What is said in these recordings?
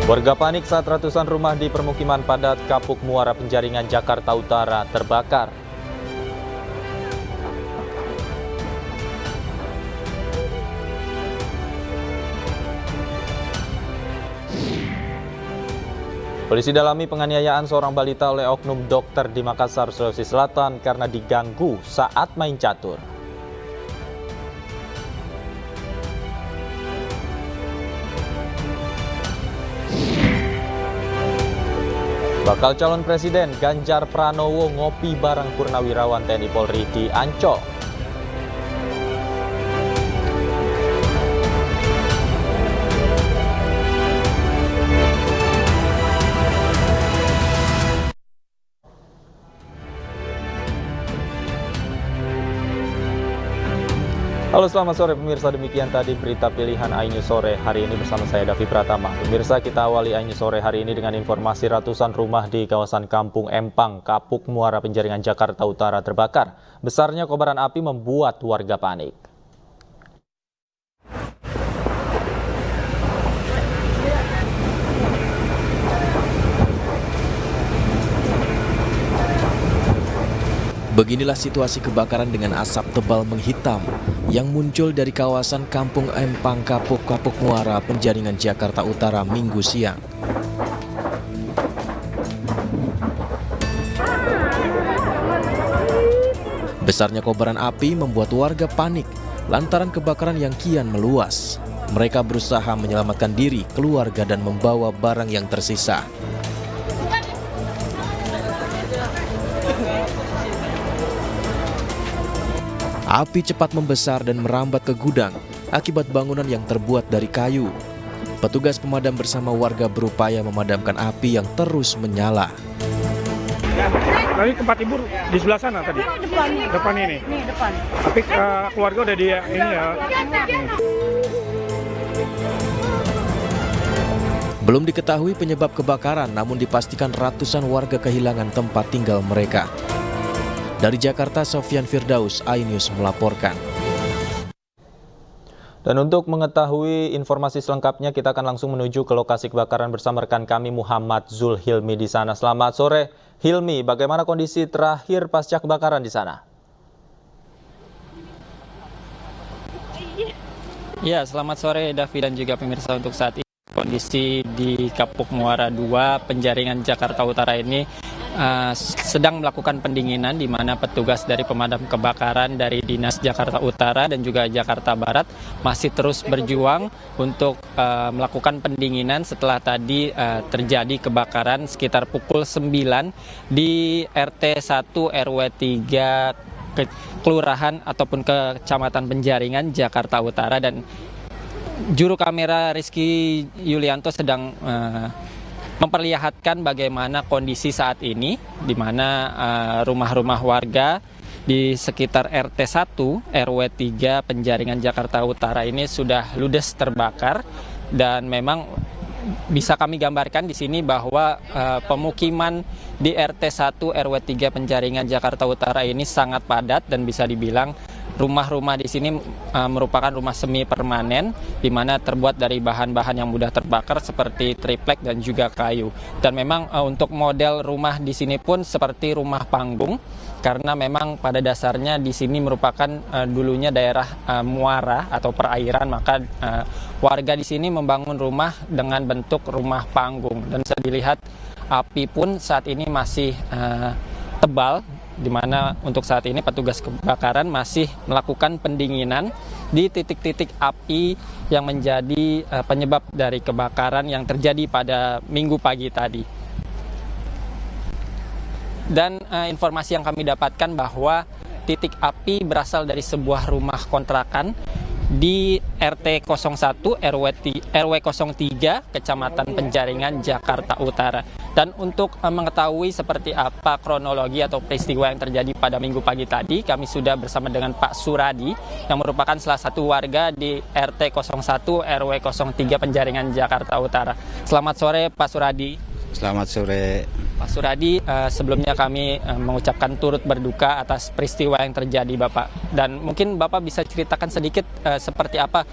Warga panik saat ratusan rumah di permukiman padat Kapuk Muara Penjaringan, Jakarta Utara terbakar. Polisi dalami penganiayaan seorang balita oleh oknum dokter di Makassar, Sulawesi Selatan karena diganggu saat main catur. Bakal calon presiden Ganjar Pranowo ngopi bareng Purnawirawan TNI Polri di Ancol. Halo, selamat sore pemirsa, demikian tadi berita pilihan iNews sore hari ini bersama saya Davi Pratama. Pemirsa, kita awali iNews sore hari ini dengan informasi ratusan rumah di kawasan Kampung Empang, Kapuk Muara Penjaringan, Jakarta Utara terbakar. Besarnya kobaran api membuat warga panik. Beginilah situasi kebakaran dengan asap tebal menghitam yang muncul dari kawasan Kampung Empang, Kapuk Muara Penjaringan, Jakarta Utara Minggu siang. Besarnya kobaran api membuat warga panik lantaran kebakaran yang kian meluas. Mereka berusaha menyelamatkan diri, keluarga, dan membawa barang yang tersisa. Api cepat membesar dan merambat ke gudang akibat bangunan yang terbuat dari kayu. Petugas pemadam bersama warga berupaya memadamkan api yang terus menyala. Tadi tempat ibu di sebelah sana tadi? Depan ini? Nih, depan. Tapi keluarga udah di ini ya? Belum diketahui penyebab kebakaran, namun dipastikan ratusan warga kehilangan tempat tinggal mereka. Dari Jakarta, Sofyan Firdaus, iNews melaporkan. Dan untuk mengetahui informasi selengkapnya, kita akan langsung menuju ke lokasi kebakaran bersama rekan kami Muhammad Zulhilmi di sana. Selamat sore, Hilmi. Bagaimana kondisi terakhir pasca kebakaran di sana? Ya, selamat sore Davi dan juga pemirsa. Untuk saat ini kondisi di Kapuk Muara 2 Penjaringan, Jakarta Utara ini sedang melakukan pendinginan, di mana petugas dari pemadam kebakaran dari Dinas Jakarta Utara dan juga Jakarta Barat masih terus berjuang untuk melakukan pendinginan setelah tadi terjadi kebakaran sekitar pukul 9 di RT 1 RW 3 Kelurahan ataupun Kecamatan Penjaringan, Jakarta Utara, dan juru kamera Rizky Yulianto sedang memperlihatkan bagaimana kondisi saat ini, di mana rumah-rumah warga di sekitar RT 1 RW 3 Penjaringan, Jakarta Utara ini sudah ludes terbakar. Dan memang bisa kami gambarkan di sini bahwa pemukiman di RT 1 RW 3 Penjaringan, Jakarta Utara ini sangat padat, dan bisa dibilang rumah-rumah di sini merupakan rumah semi permanen, di mana terbuat dari bahan-bahan yang mudah terbakar seperti triplek dan juga kayu. Dan memang untuk model rumah di sini pun seperti rumah panggung, karena memang pada dasarnya di sini merupakan dulunya daerah muara atau perairan, maka warga di sini membangun rumah dengan bentuk rumah panggung. Dan bisa dilihat api pun saat ini masih tebal, di mana untuk saat ini petugas kebakaran masih melakukan pendinginan di titik-titik api yang menjadi penyebab dari kebakaran yang terjadi pada Minggu pagi tadi. Dan informasi yang kami dapatkan bahwa titik api berasal dari sebuah rumah kontrakan di RT 01 RW 03 Kecamatan Penjaringan, Jakarta Utara. Dan untuk mengetahui seperti apa kronologi atau peristiwa yang terjadi pada Minggu pagi tadi, kami sudah bersama dengan Pak Suradi yang merupakan salah satu warga di RT 01 RW 03 Penjaringan, Jakarta Utara. Selamat sore Pak Suradi. Selamat sore. Pak Suradi, sebelumnya kami mengucapkan turut berduka atas peristiwa yang terjadi Bapak. Dan mungkin Bapak bisa ceritakan sedikit seperti apa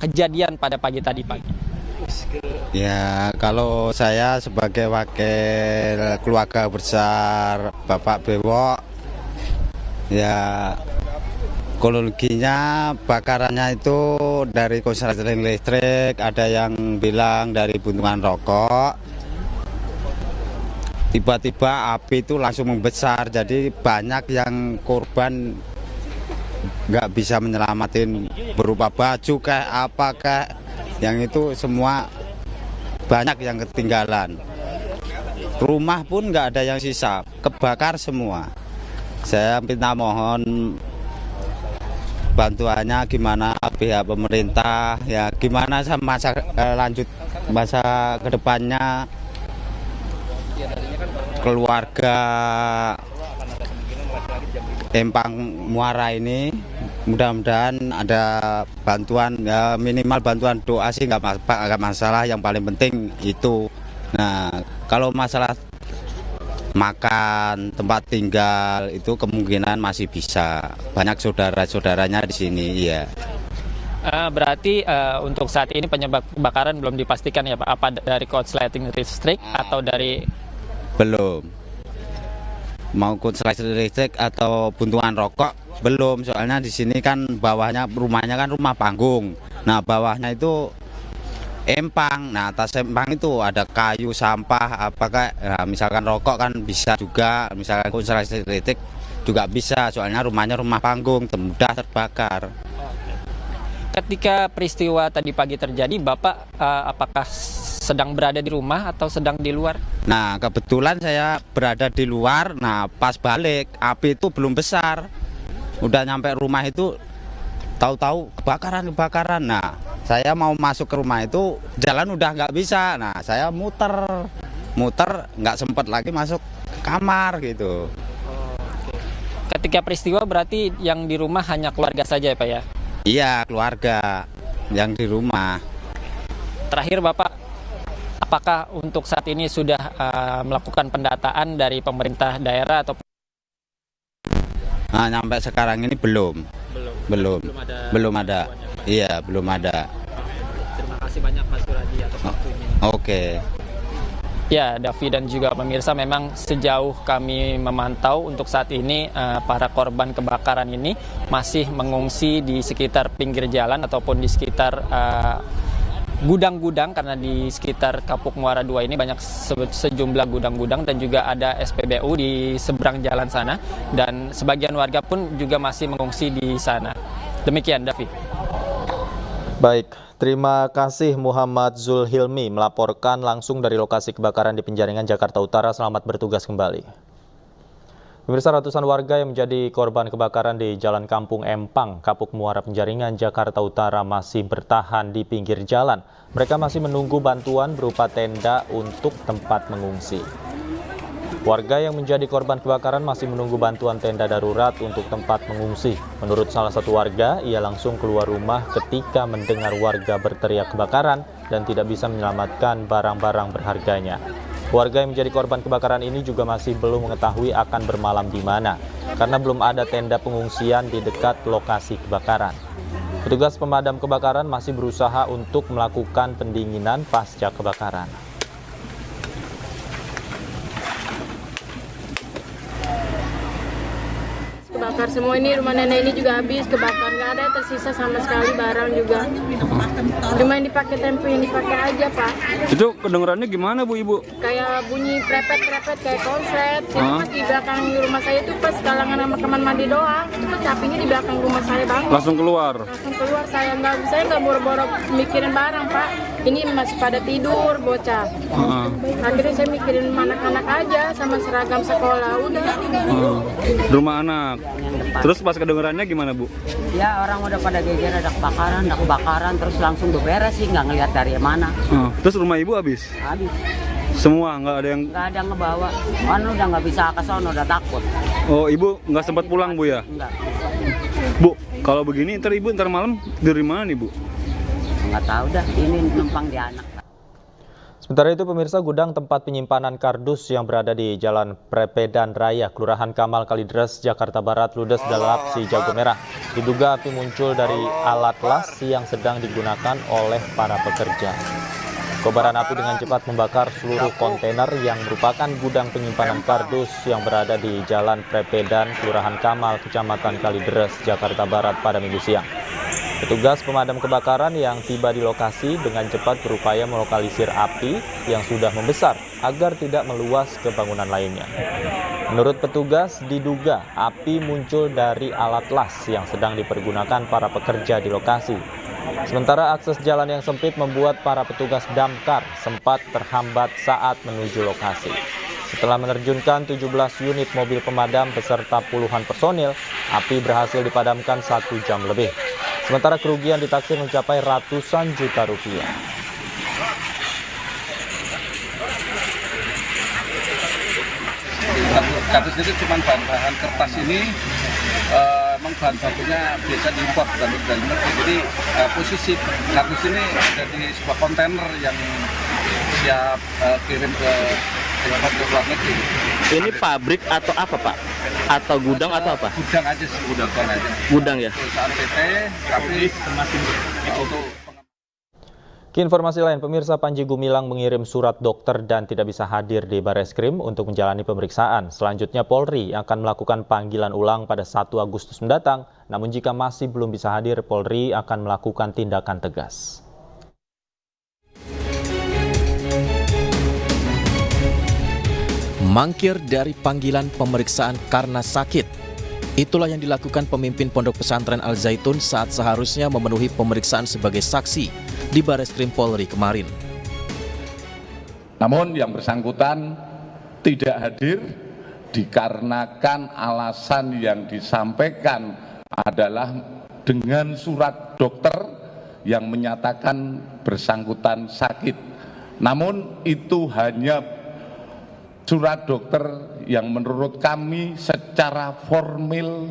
kejadian pada pagi tadi Pak. Ya, kalau saya sebagai wakil keluarga besar Bapak Bewok, ya kronologinya bakarannya itu dari korsleting listrik, ada yang bilang dari buntungan rokok. Tiba-tiba api itu langsung membesar, jadi banyak yang korban nggak bisa menyelamatin berupa baju kayak apa kayak yang itu semua banyak yang ketinggalan. Rumah pun nggak ada yang sisa, kebakar semua. Saya minta mohon bantuannya gimana pihak pemerintah, ya gimana sama masa kedepannya keluarga Empang Muara ini. Mudah-mudahan ada bantuan, ya minimal bantuan doa sih nggak masalah, yang paling penting itu. Nah, kalau masalah makan, tempat tinggal itu kemungkinan masih bisa. Banyak saudara-saudaranya di sini, ya. Berarti untuk saat ini penyebab kebakaran belum dipastikan ya Pak? Apa dari korsleting listrik atau dari... Belum. Mau korsleting listrik atau buntungan rokok belum, soalnya di sini kan bawahnya rumahnya kan rumah panggung. Nah, bawahnya itu empang. Nah, atas empang itu ada kayu, sampah, apakah nah, misalkan rokok kan bisa juga, misalkan korsleting listrik juga bisa, soalnya rumahnya rumah panggung, mudah terbakar. Ketika peristiwa tadi pagi terjadi, Bapak apakah sedang berada di rumah atau sedang di luar? Nah, kebetulan saya berada di luar. Nah, pas balik api itu belum besar. Udah nyampe rumah itu tahu-tahu kebakaran. Nah, saya mau masuk ke rumah itu jalan udah nggak bisa. Nah, saya muter nggak sempat lagi masuk kamar gitu. Ketika peristiwa berarti yang di rumah hanya keluarga saja ya Pak ya? Iya, keluarga yang di rumah. Terakhir Bapak, apakah untuk saat ini sudah melakukan pendataan dari pemerintah daerah atau... Nah, sampai sekarang ini belum ada. Iya, belum ada. Terima kasih banyak Mas Suradi atas waktunya. Oke. Ya, Davi dan juga pemirsa, memang sejauh kami memantau untuk saat ini para korban kebakaran ini masih mengungsi di sekitar pinggir jalan ataupun di sekitar gudang-gudang, karena di sekitar Kapuk Muara 2 ini banyak sejumlah gudang-gudang dan juga ada SPBU di seberang jalan sana, dan sebagian warga pun juga masih mengungsi di sana. Demikian, Davi. Baik, terima kasih Muhammad Zulhilmi melaporkan langsung dari lokasi kebakaran di Penjaringan, Jakarta Utara. Selamat bertugas kembali. Pemirsa, ratusan warga yang menjadi korban kebakaran di Jalan Kampung Empang, Kapuk Muara Penjaringan, Jakarta Utara masih bertahan di pinggir jalan. Mereka masih menunggu bantuan berupa tenda untuk tempat mengungsi. Warga yang menjadi korban kebakaran masih menunggu bantuan tenda darurat untuk tempat mengungsi. Menurut salah satu warga, ia langsung keluar rumah ketika mendengar warga berteriak kebakaran dan tidak bisa menyelamatkan barang-barang berharganya. Warga yang menjadi korban kebakaran ini juga masih belum mengetahui akan bermalam di mana, karena belum ada tenda pengungsian di dekat lokasi kebakaran. Petugas pemadam kebakaran masih berusaha untuk melakukan pendinginan pasca kebakaran. Kebakar semua, ini rumah nenek ini juga habis kebakar, nggak ada tersisa sama sekali barang juga. Cuma yang dipakai tempe, yang dipakai aja Pak. Itu kedengarannya gimana Bu, Ibu? Kayak bunyi prepet kayak konslet. Itu pas di belakang rumah saya itu pas kalangan sama kamar mandi doang. Itu pas apinya di belakang rumah saya banget. Langsung keluar? Langsung keluar, saya nggak boro-boro mikirin barang Pak. Ini masih pada tidur bocah. Akhirnya saya mikirin anak-anak aja sama seragam sekolah, udah. Rumah anak. Terus pas kedengarannya gimana Bu? Ya orang udah pada geger, ada kebakaran, terus langsung beberes sih, nggak ngelihat dari mana. Terus rumah Ibu habis? Habis. Semua nggak ada yang... Nggak ada yang ngebawa. Kan udah nggak bisa ke sono, udah takut. Oh, Ibu nggak sempat pulang Bu ya? Enggak. Bu, kalau begini ntar malam dari mana nih Bu? Nggak tahu dah, ini numpang di anak. Sementara itu, pemirsa, gudang tempat penyimpanan kardus yang berada di Jalan Prepedan Raya, Kelurahan Kamal Kalideres, Jakarta Barat, ludes dalap si jago merah. Diduga api muncul dari alat las yang sedang digunakan oleh para pekerja. Kobaran api dengan cepat membakar seluruh kontainer yang merupakan gudang penyimpanan kardus yang berada di Jalan Prepedan, Kelurahan Kamal, Kecamatan Kalideres, Jakarta Barat pada Minggu siang. Petugas pemadam kebakaran yang tiba di lokasi dengan cepat berupaya melokalisir api yang sudah membesar agar tidak meluas ke bangunan lainnya. Menurut petugas, diduga api muncul dari alat las yang sedang dipergunakan para pekerja di lokasi. Sementara akses jalan yang sempit membuat para petugas damkar sempat terhambat saat menuju lokasi. Setelah menerjunkan 17 unit mobil pemadam beserta puluhan personil, api berhasil dipadamkan 1 jam lebih. Sementara kerugian ditaksir mencapai ratusan juta rupiah. Kardus itu cuma bahan kertas ini, memang bahan bakunya biasa diimpor bukan dari negeri. Jadi posisi kardus ini ada di sebuah kontainer yang siap kirim ke luar negeri. Ini pabrik atau apa, Pak? Atau gudang atau apa? Gudang aja sih, gudang aja. Gudang ya? Perusahaan PT, tapi masih untuk Ke informasi lain, pemirsa, Panji Gumilang mengirim surat dokter dan tidak bisa hadir di Bareskrim untuk menjalani pemeriksaan. Selanjutnya Polri akan melakukan panggilan ulang pada 1 Agustus mendatang. Namun jika masih belum bisa hadir, Polri akan melakukan tindakan tegas. Mangkir dari panggilan pemeriksaan karena sakit. Itulah yang dilakukan pemimpin Pondok Pesantren Al Zaitun saat seharusnya memenuhi pemeriksaan sebagai saksi di Bareskrim Polri kemarin. Namun yang bersangkutan tidak hadir dikarenakan alasan yang disampaikan adalah dengan surat dokter yang menyatakan bersangkutan sakit. Namun itu hanya surat dokter yang menurut kami secara formil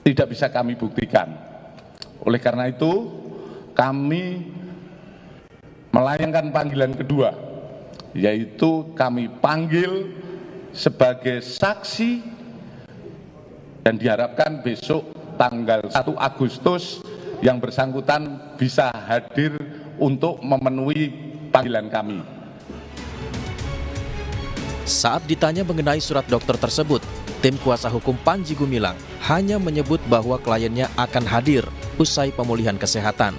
tidak bisa kami buktikan. Oleh karena itu, kami melayangkan panggilan kedua, yaitu kami panggil sebagai saksi dan diharapkan besok tanggal 1 Agustus yang bersangkutan bisa hadir untuk memenuhi panggilan kami. Saat ditanya mengenai surat dokter tersebut, tim kuasa hukum Panji Gumilang hanya menyebut bahwa kliennya akan hadir usai pemulihan kesehatan.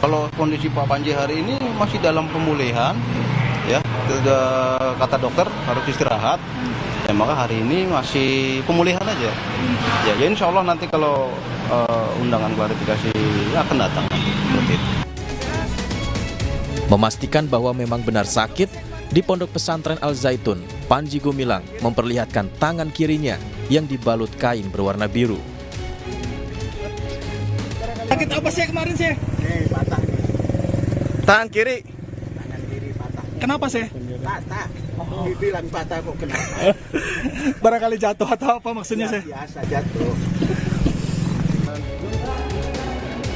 Kalau kondisi Pak Panji hari ini masih dalam pemulihan, ya, kata dokter harus istirahat, ya maka hari ini masih pemulihan aja. Ya insya Allah nanti kalau undangan klarifikasi akan datang. Seperti itu. Memastikan bahwa memang benar sakit, di Pondok Pesantren Al Zaitun, Panji Gumilang memperlihatkan tangan kirinya yang dibalut kain berwarna biru. Sakit apa sih kemarin sih? Patah. Tangan kiri. Tangan kiri patah. Kenapa sih? Patah. Dibilang patah kok kenapa? Barangkali jatuh atau apa maksudnya sih? Biasa jatuh.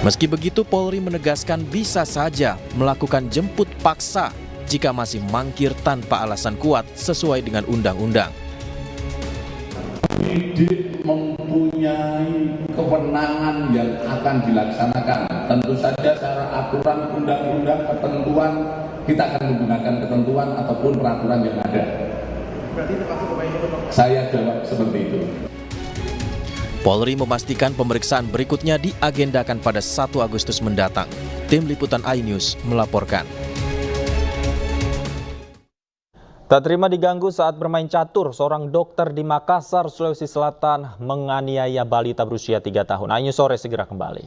Meski begitu, Polri menegaskan bisa saja melakukan jemput paksa jika masih mangkir tanpa alasan kuat sesuai dengan undang-undang. Penyidik mempunyai kewenangan yang akan dilaksanakan. Tentu saja secara aturan undang-undang ketentuan kita akan menggunakan ketentuan ataupun peraturan yang ada. Saya jawab seperti itu. Polri memastikan pemeriksaan berikutnya diagendakan pada 1 Agustus mendatang. Tim Liputan iNews melaporkan. Tak terima diganggu saat bermain catur, seorang dokter di Makassar, Sulawesi Selatan menganiaya balita berusia 3 tahun. iNews Sore segera kembali.